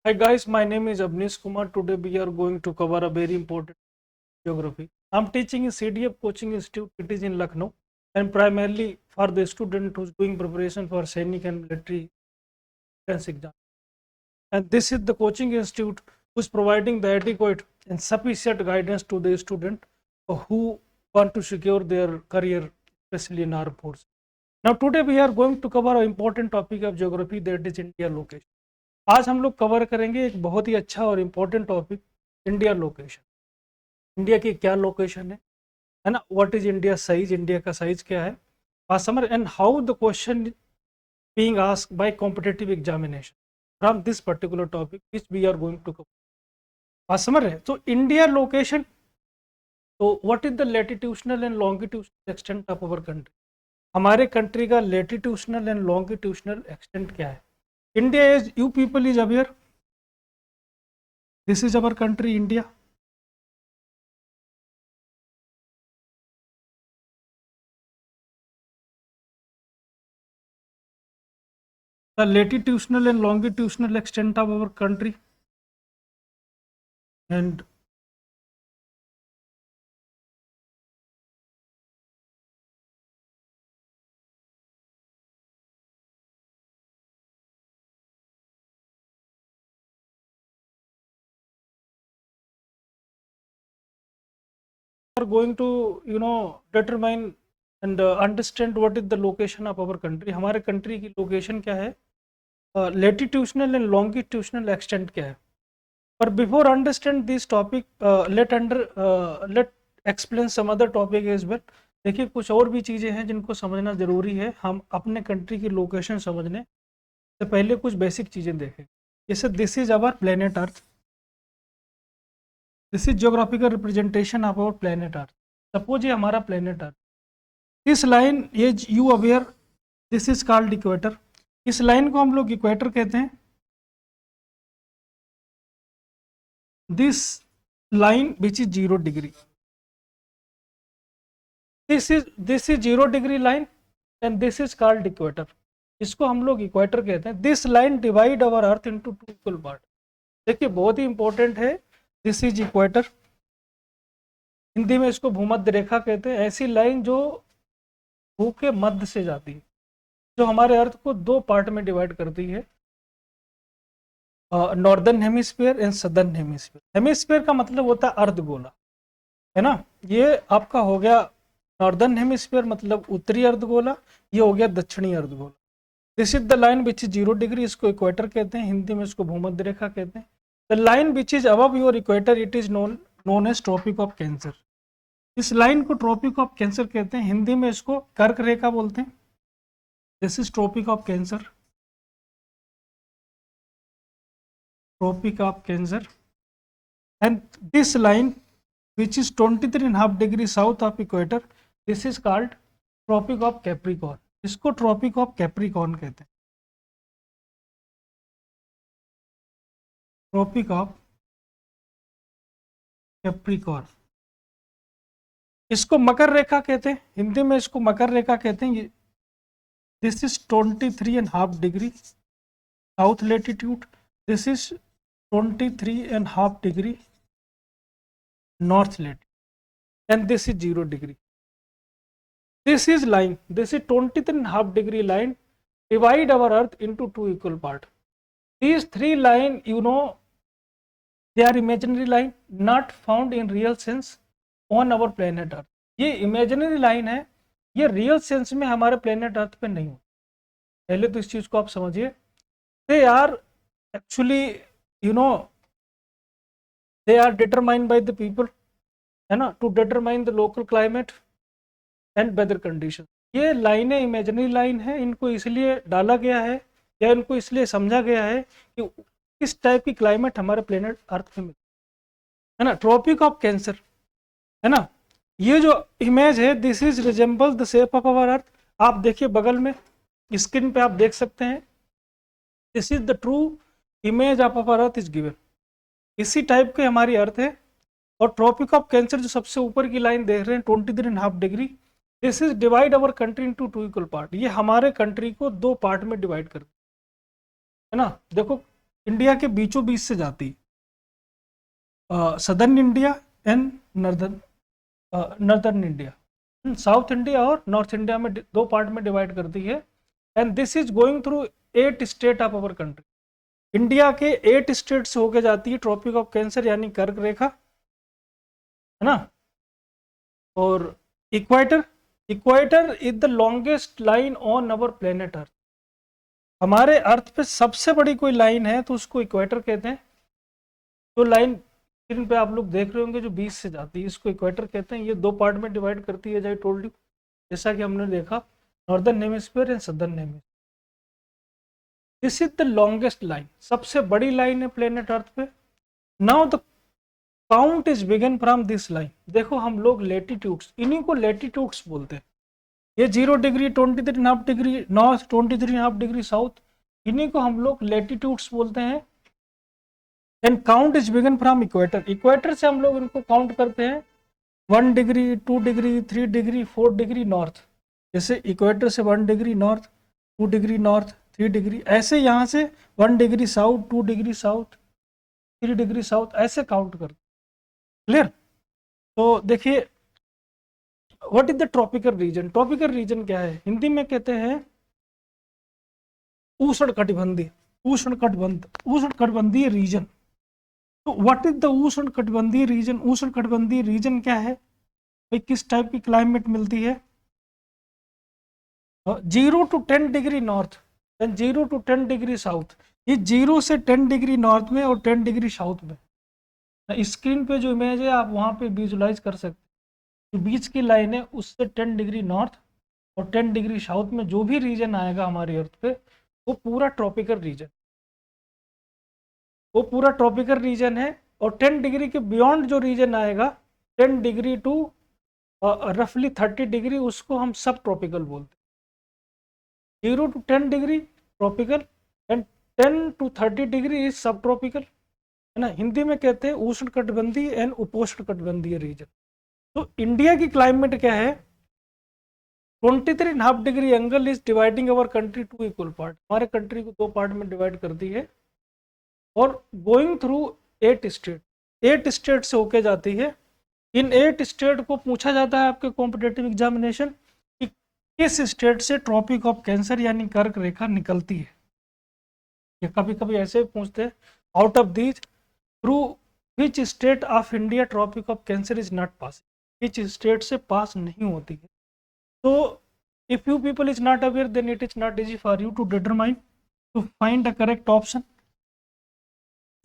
Hi guys, my name is Abneesh Kumar. Today we are going to cover a very important geography. I'm teaching in CDF Coaching Institute. It is in Lucknow and primarily for the student who's doing preparation for Sainik and military entrance exam. And this is the coaching institute who's providing the adequate and sufficient guidance to the student who want to secure their career, especially in armed force. Now today we are going to cover an important topic of geography, that is India location. आज हम लोग cover करेंगे एक बहुत ही अच्छा और important topic, India location. India की क्या लोकेशन है ना, what is India size, India का साइज क्या है, summer and how the question being asked by competitive examination from this particular topic which we are going to cover. Summer है तो India location, तो what is the latitudinal and longitudinal extent of our country. हमारे country का latitudinal and longitudinal extent क्या है। India, is you people is aware, this is our country India. The latitudinal and longitudinal extent of our country, and are going to determine and understand what is the location of our country। हमारे country की location क्या है, latitudinal and longitudinal extent क्या है। पर before understand this topic let explain some other topic as well. देखिए कुछ और भी चीज़ें हैं जिनको समझना ज़रूरी है। हम अपने कंट्री की लोकेशन समझने से पहले कुछ बेसिक चीज़ें देखें। जैसे this is our planet Earth, this is geographical representation of our planet Earth. Suppose ये हमारा प्लेनेट अर्थ, इस line as you aware this is called equator. इस लाइन को हम लोग इक्वेटर कहते हैं। This line which is 0 degree, this is 0 degree line and this is called equator. इसको हम लोग इक्वेटर कहते हैं। This line divide our Earth into 2 equal part. देखिए बहुत ही इंपॉर्टेंट है, दिस इज इक्वेटर, हिंदी में इसको भूमध्य रेखा कहते हैं। ऐसी लाइन जो भू के मध्य से जाती है, जो हमारे अर्थ को 2 पार्ट में डिवाइड करती है, northern hemisphere and southern hemisphere. Hemisphere का मतलब होता है अर्धगोला, है ना। ये आपका हो गया नॉर्दर्न हेमिस्फीयर मतलब उत्तरी अर्धगोला, ये हो गया दक्षिणी अर्धगोला। This is the line which is 0 degree, इसको इक्वेटर कहते हैं, हिंदी में इसको भूमध्य रेखा कहते हैं। The line which is above your equator it is known as Tropic of Cancer. इस लाइन को ट्रॉपिक ऑफ कैंसर कहते हैं, हिंदी में इसको कर्क रेखा बोलते हैं। This is Tropic of Cancer, Tropic of Cancer. And this line which is 23.5 degree south of equator, this is called tropic of capricorn। इसको tropic of capricorn कहते हैं, tropic of capricorn। इसको मकर रेखा कहते हैं, हिंदी में इसको मकर रेखा कहते हैं। This is 23.5 degree south latitude, this is 23.5 degree north latitude and this is 0 degree। this is line, this is 23.5 degree line divide our earth into 2 equal part। these 3 line they are imaginary line not found in real sense on our planet earth। ये imaginary line है, ये real sense में हमारे planet earth पे नहीं हो। पहले तो इस चीज को आप समझिए। they are actually they are determined by the people, है ना, to determine the local climate and weather conditions। ये लाइनें इमेजिनरी लाइन है, इनको इसलिए डाला गया है या इनको इसलिए समझा गया है कि किस टाइप की क्लाइमेट हमारे प्लेनेट अर्थ पे मिलती है ना। ट्रॉपिक ऑफ कैंसर, है ना, ये जो इमेज है this is resemble the shape of our earth. आप देखिए बगल में स्क्रीन पे आप देख सकते हैं, this is the true image of our earth is given. इसी टाइप के हमारी अर्थ है। और ट्रॉपिक ऑफ कैंसर जो सबसे ऊपर की लाइन देख रहे हैं 23.5 degree, this is divide our country into 2 equal part. ये हमारे कंट्री को 2 पार्ट में डिवाइड करती है ना। देखो इंडिया के बीचों बीच से जाती है, southern India and northern India, south India और नॉर्थ इंडिया में दो पार्ट में डिवाइड करती है। And this is going through 8 state of our country. India के 8 स्टेट से होके जाती है ट्रॉपिक ऑफ कैंसर यानी कर्क रेखा, है ना। और equator, equator is the longest line on our planet earth. हमारे अर्थ पे सबसे बड़ी कोई लाइन है तो उसको इक्वेटर कहते हैं। जो लाइन स्क्रीन पे आप लोग देख रहे होंगे जो बीच से जाती है, इसको इक्वेटर कहते हैं। ये दो पार्ट में डिवाइड करती है, आई टोल्ड यू, जैसा कि हमने देखा, northern hemisphere and southern hemisphere. This is the longest line, सबसे बड़ी लाइन है प्लेनेट अर्थ पे। Now the count is begin from this line. देखो हम लोग लेटीट्यूड्स, इन्हीं को लेटीट्यूड्स बोलते हैं। ये 0 degree 23.5 degree north, 23.5 degree south, इन्हीं को हम लोग लेटीट्यूड्स बोलते हैं। And count is begin from equator, equator से हम लोग इनको काउंट करते हैं 1 degree 2 degree 3 degree 4 degree north. जैसे इक्वेटर से 1 degree north, 2 degree north, 3 degree, ऐसे यहाँ से 1 degree south, 2 degree south, 3 degree south, ऐसे काउंट करते। क्लियर? तो देखिए what is the tropical region. Tropical region क्या है? हिंदी में कहते हैं उष्ण कटिबंधीय, उष्ण कटिबंधीय रीजन। तो व्हाट इज द उष्ण कटिबंधीय रीजन? उष्ण कटिबंधीय रीजन क्या है भाई? किस टाइप की क्लाइमेट मिलती है? 0 to 10 degree north and 0 to 10 degree south. ये 0 से 10 डिग्री नॉर्थ में और 10 डिग्री साउथ में। स्क्रीन पे जो इमेज है आप वहाँ पे विजुलाइज कर सकते हैं। जो बीच की लाइन है उससे 10 डिग्री नॉर्थ और 10 डिग्री साउथ में जो भी रीजन आएगा हमारे अर्थ पे वो पूरा ट्रॉपिकल रीजन, वो पूरा ट्रॉपिकल रीजन है। और 10 डिग्री के बियॉन्ड जो रीजन आएगा 10 डिग्री टू रफली 30 डिग्री, उसको हम सब ट्रॉपिकल बोलते हैं। 0 to 10 degree tropical and 10 to 30 degree is सब ट्रॉपिकल, है ना। हिंदी में कहते हैं उष्ण कटिबंधीय एंड उपोष्ण कटिबंधीय रीजन। तो इंडिया की क्लाइमेट क्या है? 23.5 degree angle is dividing our country two equal part. हमारे कंट्री को दो पार्ट में डिवाइड कर दी है और गोइंग थ्रू 8 स्टेट, 8 स्टेट से होके जाती है। इन 8 स्टेट को पूछा जाता है आपके कॉम्पिटेटिव एग्जामिनेशन कि किस स्टेट से ट्रॉपिक ऑफ कैंसर यानी कर्क रेखा निकलती है। या कभी कभी ऐसे पूछते हैं out of these through which state of India Tropic of Cancer is not passing, which state से पास नहीं होती है। तो if you people is not aware then it is not easy for you to determine to find the correct option.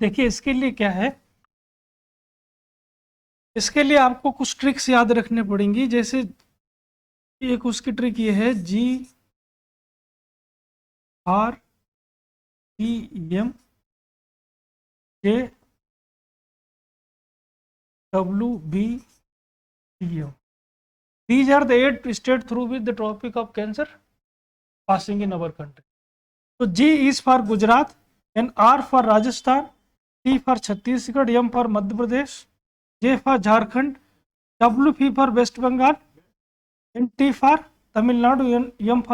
देखिए इसके लिए क्या है, इसके लिए आपको कुछ ट्रिक्स याद रखने पड़ेंगी। जैसे एक उसकी ट्रिक ये है GRTEM JWBTM। These are the 8 states through which the tropic of cancer passing in our country. So G is for Gujarat and R for Rajasthan, T for Chhattisgarh, M for Madhya Pradesh, J for Jharkhand, W for West Bengal and T for Tamil Nadu, M for